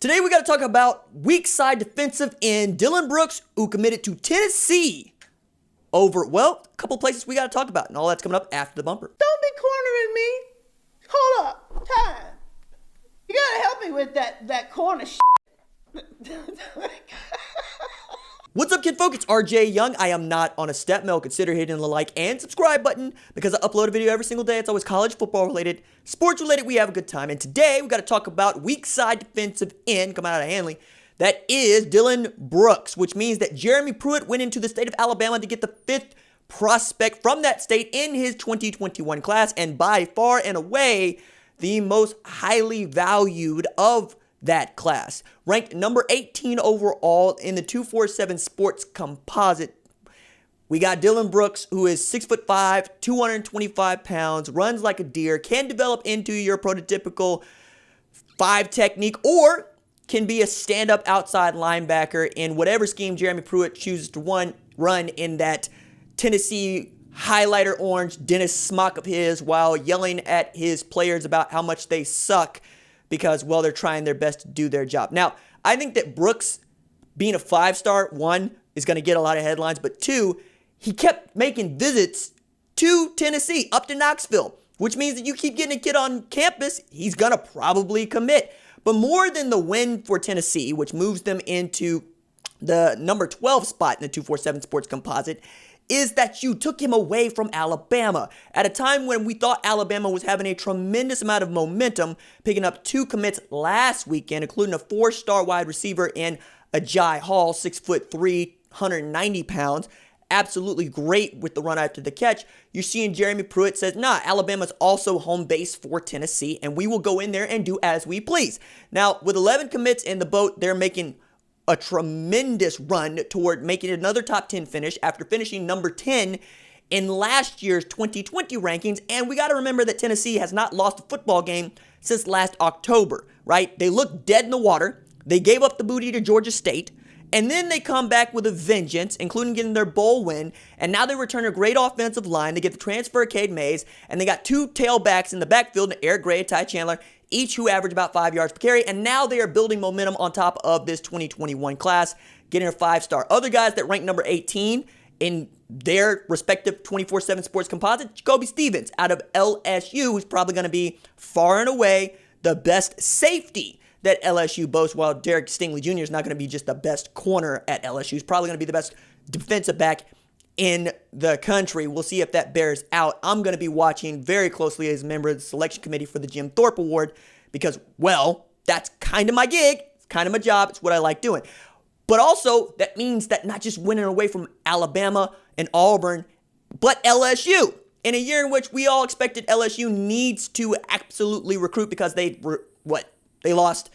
Today we got to talk about weak side defensive end Dillon Brooks, who committed to Tennessee over, well, a couple places we got to talk about, and all that's coming up after the bumper. Don't be cornering me. Hold up. Time. You gotta help me with that corner shit. What's up, kid folk? It's RJ Young. I am not on a step mill. Consider hitting the like and subscribe button because I upload a video every single day. It's always college football related, sports related. We have a good time. And today we got to talk about weak side defensive end coming out of Hanley. That is Dillon Brooks, which means that Jeremy Pruitt went into the state of Alabama to get the fifth prospect from that state in his 2021 class, and by far and away the most highly valued of that class. Ranked number 18 overall in the 247 Sports Composite. We got Dillon Brooks, who is 6'5", 225 pounds, runs like a deer, can develop into your prototypical 5 technique, or can be a stand-up outside linebacker in whatever scheme Jeremy Pruitt chooses to run in that Tennessee highlighter orange Dennis smock of his, while yelling at his players about how much they suck because, well, they're trying their best to do their job. Now, I think that Brooks being a 5-star, one, is going to get a lot of headlines, but two, he kept making visits to Tennessee, up to Knoxville, which means that you keep getting a kid on campus, he's going to probably commit. But more than the win for Tennessee, which moves them into the number 12 spot in the 247 Sports Composite, is that you took him away from Alabama at a time when we thought Alabama was having a tremendous amount of momentum, picking up 2 commits last weekend, including a 4-star wide receiver in Ajay Hall, 6'3", 190 pounds. Absolutely great with the run after the catch. You're seeing Jeremy Pruitt says, nah, Alabama's also home base for Tennessee, and we will go in there and do as we please. Now, with 11 commits in the boat, they're making a tremendous run toward making another top 10 finish after finishing number 10 in last year's 2020 rankings. And we got to remember that Tennessee has not lost a football game since last October, right? They look dead in the water. They gave up the booty to Georgia State. And then they come back with a vengeance, including getting their bowl win. And now they return a great offensive line. They get the transfer of Cade Mays. And they got 2 tailbacks in the backfield, Eric Gray and Ty Chandler, each who average about 5 yards per carry. And now they are building momentum on top of this 2021 class, getting a 5-star. Other guys that rank number 18 in their respective 24/7 Sports Composite, Jacoby Stevens out of LSU, who's probably going to be far and away the best safety that LSU boasts, while Derek Stingley Jr. is not going to be just the best corner at LSU. He's probably going to be the best defensive back in the country. We'll see if that bears out. I'm going to be watching very closely as a member of the selection committee for the Jim Thorpe Award because, well, that's kind of my gig. It's kind of my job. It's what I like doing. But also, that means that not just winning away from Alabama and Auburn, but LSU. In a year in which we all expected LSU needs to absolutely recruit because they lost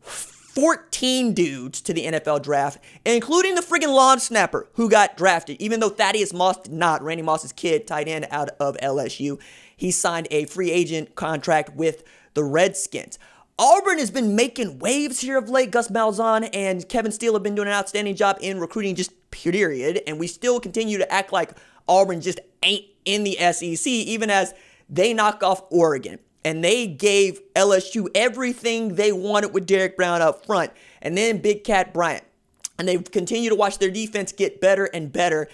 14 dudes to the NFL draft, including the friggin' lawn snapper who got drafted, even though Thaddeus Moss did not. Randy Moss's kid, tight end out of LSU. He signed a free agent contract with the Redskins. Auburn has been making waves here of late. Gus Malzahn and Kevin Steele have been doing an outstanding job in recruiting, just period. And we still continue to act like Auburn just ain't in the SEC, even as they knock off Oregon. And they gave LSU everything they wanted with Derek Brown up front. And then Big Cat Bryant. And they've continued to watch their defense get better and better.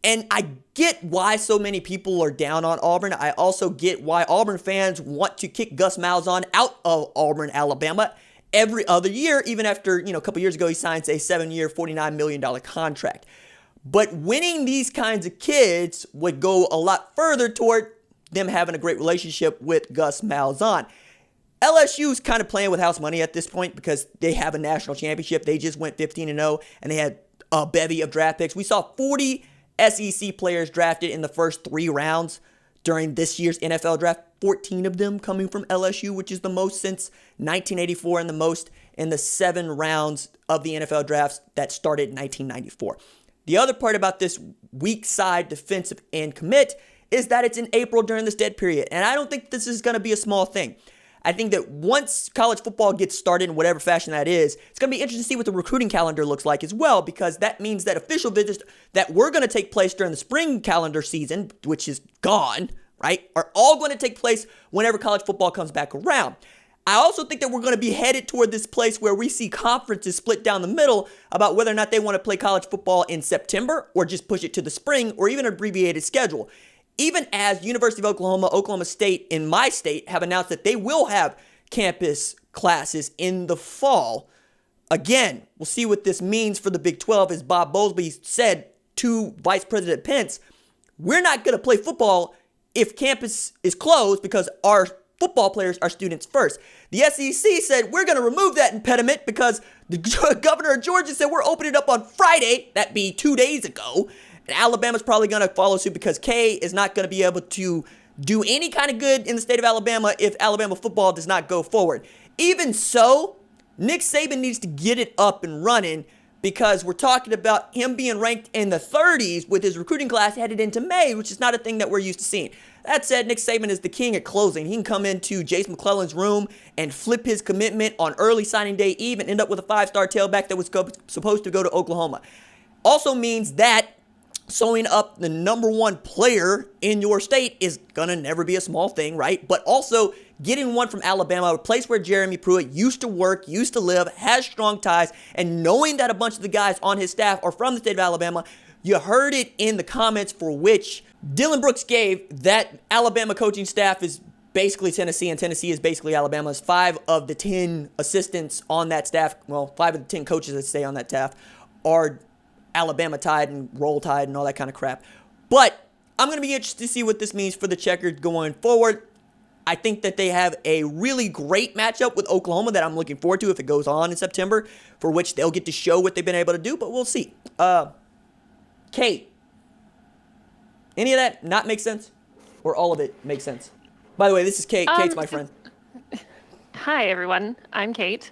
And I get why so many people are down on Auburn. I also get why Auburn fans want to kick Gus Malzahn out of Auburn, Alabama every other year, even after, a couple years ago he signs a 7-year, $49 million contract. But winning these kinds of kids would go a lot further toward them having a great relationship with Gus Malzahn. LSU's kind of playing with house money at this point because they have a national championship. They just went 15-0, and they had a bevy of draft picks. We saw 40 SEC players drafted in the first 3 rounds during this year's NFL draft, 14 of them coming from LSU, which is the most since 1984 and the most in the 7 rounds of the NFL drafts that started in 1994. The other part about this weak side defensive end commit is that it's in April during this dead period. And I don't think this is going to be a small thing. I think that once college football gets started in whatever fashion that is, it's going to be interesting to see what the recruiting calendar looks like as well, because that means that official visits that were going to take place during the spring calendar season, which is gone, right, are all going to take place whenever college football comes back around. I also think that we're going to be headed toward this place where we see conferences split down the middle about whether or not they want to play college football in September or just push it to the spring or even an abbreviated schedule. Even as University of Oklahoma, Oklahoma State, in my state, have announced that they will have campus classes in the fall. Again, we'll see what this means for the Big 12. As Bob Bowlesby said to Vice President Pence, we're not going to play football if campus is closed because our football players are students first. The SEC said we're going to remove that impediment because the governor of Georgia said we're opening it up on Friday. That'd be 2 days ago. And Alabama's probably going to follow suit because K is not going to be able to do any kind of good in the state of Alabama if Alabama football does not go forward. Even so, Nick Saban needs to get it up and running because we're talking about him being ranked in the 30s with his recruiting class headed into May, which is not a thing that we're used to seeing. That said, Nick Saban is the king at closing. He can come into Jace McClellan's room and flip his commitment on early signing day eve and end up with a 5-star tailback that was supposed to go to Oklahoma. Also means that sewing up the number one player in your state is gonna never be a small thing, right? But also getting one from Alabama, a place where Jeremy Pruitt used to work, used to live, has strong ties, and knowing that a bunch of the guys on his staff are from the state of Alabama, you heard it in the comments for which Dylan Brooks gave that Alabama coaching staff is basically Tennessee, and Tennessee is basically Alabama's. 5 of the 10 assistants on that staff, well, 5 of the 10 coaches that stay on that staff are Alabama Tide and Roll Tide and all that kind of crap. But I'm going to be interested to see what this means for the Checkers going forward. I think that they have a really great matchup with Oklahoma that I'm looking forward to if it goes on in September, for which they'll get to show what they've been able to do, but we'll see. Kate, any of that not make sense? Or all of it makes sense? By the way, this is Kate. Kate's my friend. Hi, everyone. I'm Kate.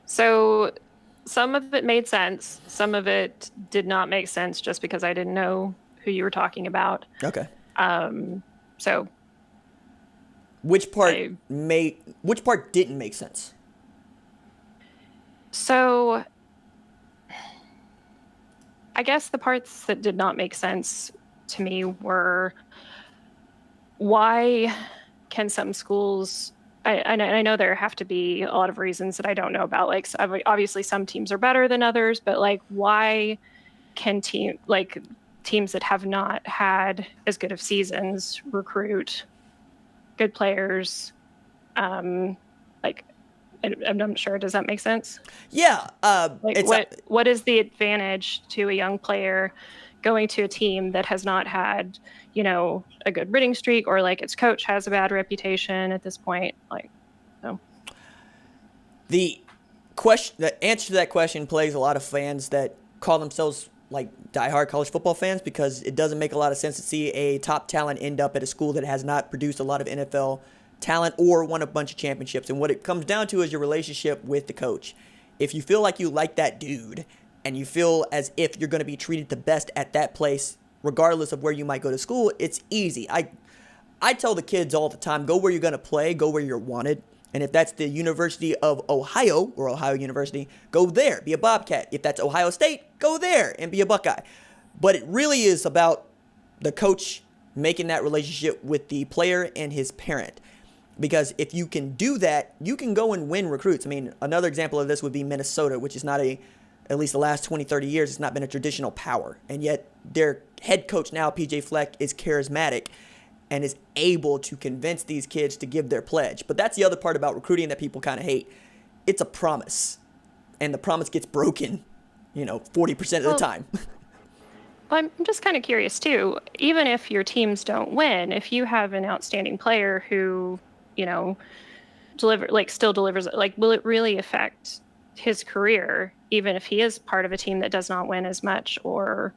So some of it made sense. Some of it did not make sense just because I didn't know who you were talking about. Okay. So which part didn't make sense? So I guess the parts that did not make sense to me were why can some schools, I know there have to be a lot of reasons that I don't know about. Like, obviously some teams are better than others, but like, why can teams that have not had as good of seasons recruit good players? I'm not sure. Does that make sense? Yeah. What is the advantage to a young player going to a team that has not had, a good winning streak, or like its coach has a bad reputation at this point? The answer to that question plays a lot of fans that call themselves like diehard college football fans, because it doesn't make a lot of sense to see a top talent end up at a school that has not produced a lot of NFL talent or won a bunch of championships. And what it comes down to is your relationship with the coach. If you feel like you like that dude and you feel as if you're going to be treated the best at that place, regardless of where you might go to school, it's easy. I tell the kids all the time, go where you're going to play, go where you're wanted. And if that's the University of Ohio or Ohio University, go there, be a Bobcat. If that's Ohio State, go there and be a Buckeye. But it really is about the coach making that relationship with the player and his parent. Because if you can do that, you can go and win recruits. I mean, another example of this would be Minnesota, which is not at least the last 20, 30 years, it's not been a traditional power. And yet their head coach now, PJ Fleck, is charismatic and is able to convince these kids to give their pledge. But that's the other part about recruiting that people kind of hate. It's a promise. And the promise gets broken, 40% of the time. I'm just kind of curious, too. Even if your teams don't win, if you have an outstanding player who, still delivers, will it really affect his career, even if he is part of a team that does not win as much? Or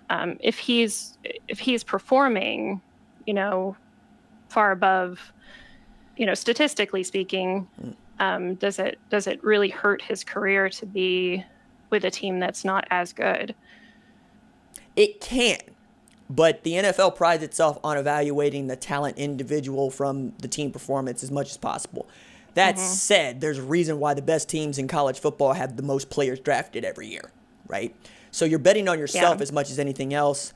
if he's performing, far above, statistically speaking, does it really hurt his career to be with a team that's not as good? It can, but the NFL prides itself on evaluating the talent individual from the team performance as much as possible. That said, there's a reason why the best teams in college football have the most players drafted every year, right? So you're betting on yourself as much as anything else.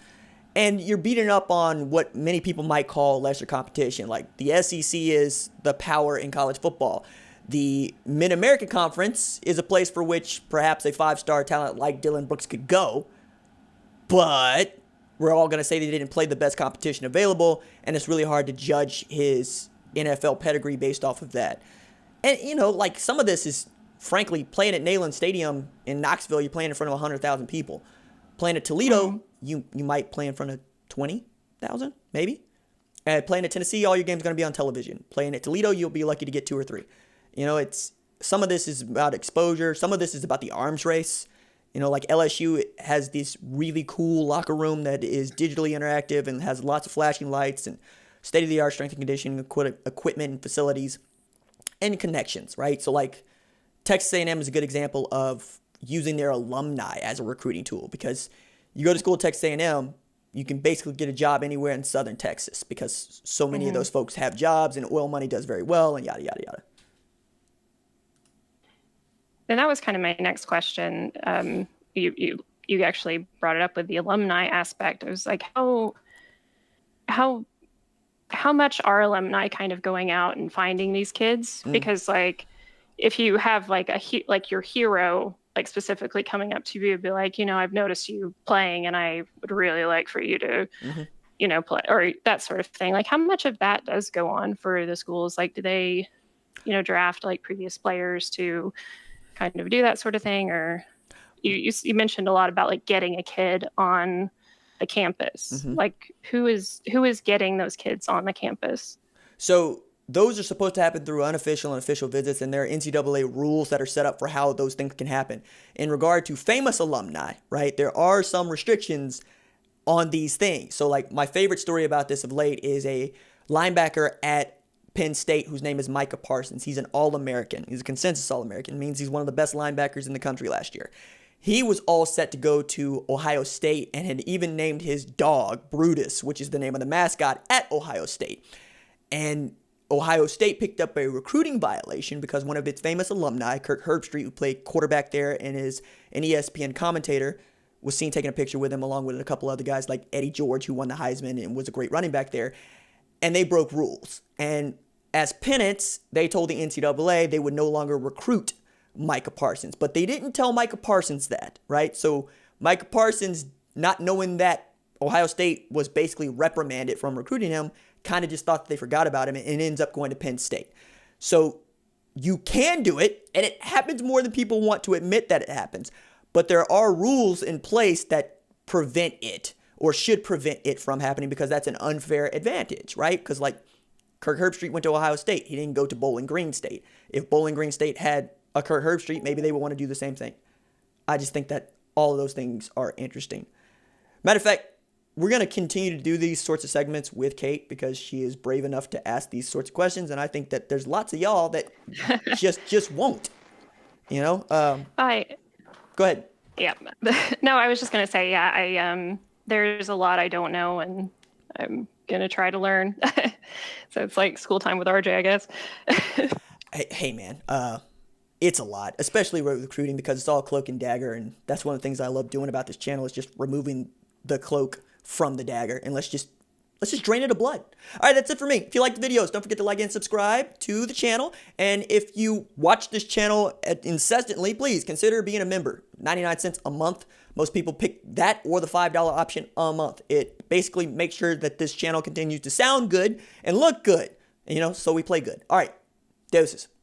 And you're beating up on what many people might call lesser competition. Like the SEC is the power in college football. The Mid-American Conference is a place for which perhaps a 5-star talent like Dylan Brooks could go. But we're all going to say they didn't play the best competition available, and it's really hard to judge his NFL pedigree based off of that. And, like some of this is, frankly, playing at Neyland Stadium in Knoxville, you're playing in front of 100,000 people. Playing at Toledo, you might play in front of 20,000, maybe. And playing at Tennessee, all your games are going to be on television. Playing at Toledo, you'll be lucky to get 2 or 3. It's some of this is about exposure. Some of this is about the arms race. Like LSU has this really cool locker room that is digitally interactive and has lots of flashing lights and state-of-the-art strength and conditioning equipment and facilities and connections, right? So like Texas A&M is a good example of using their alumni as a recruiting tool, because you go to school at Texas A&M, you can basically get a job anywhere in southern Texas because so many of those folks have jobs and oil money does very well and yada, yada, yada. And that was kind of my next question. You actually brought it up with the alumni aspect. I was like, how much are alumni kind of going out and finding these kids? Because like, if you have like your hero, like specifically coming up to you and be like, I've noticed you playing and I would really like for you to, play, or that sort of thing. Like how much of that does go on for the schools? Like, do they, draft like previous players to kind of do that sort of thing? Or you mentioned a lot about like getting a kid on the campus. Like who is getting those kids on the campus? So those are supposed to happen through unofficial and official visits, and there are NCAA rules that are set up for how those things can happen. In regard to famous alumni, right, there are some restrictions on these things. So like my favorite story about this of late is a linebacker at Penn State whose name is Micah Parsons. He's an All-American. He's a consensus All-American. It means he's one of the best linebackers in the country last year. He was all set to go to Ohio State and had even named his dog Brutus, which is the name of the mascot at Ohio State. And Ohio State picked up a recruiting violation because one of its famous alumni, Kirk Herbstreit, who played quarterback there and is an ESPN commentator, was seen taking a picture with him along with a couple other guys like Eddie George, who won the Heisman and was a great running back there. And they broke rules. And as penance, they told the NCAA they would no longer recruit Micah Parsons. But they didn't tell Micah Parsons that, right? So Micah Parsons, not knowing that Ohio State was basically reprimanded from recruiting him, kind of just thought that they forgot about him and ends up going to Penn State. So you can do it, and it happens more than people want to admit that it happens. But there are rules in place that prevent it, or should prevent it from happening, because that's an unfair advantage, right? Because like Kirk Herbstreit went to Ohio State. He didn't go to Bowling Green State. If Bowling Green State had a Kirk Herbstreit, maybe they would want to do the same thing. I just think that all of those things are interesting. Matter of fact, we're going to continue to do these sorts of segments with Kate because she is brave enough to ask these sorts of questions. And I think that there's lots of y'all that just won't, Go ahead. Yeah. No, I was just going to say, there's a lot I don't know, and I'm going to try to learn. So it's like school time with RJ, I guess. Hey, man, it's a lot, especially with recruiting, because it's all cloak and dagger. And that's one of the things I love doing about this channel is just removing the cloak from the dagger, and let's just drain it of blood. All right, that's it for me. If you like the videos, don't forget to like and subscribe to the channel. And if you watch this channel incessantly, please consider being a member. 99 cents a month. Most people pick that or the $5 option a month. It basically makes sure that this channel continues to sound good and look good, so we play good. All right, deuces.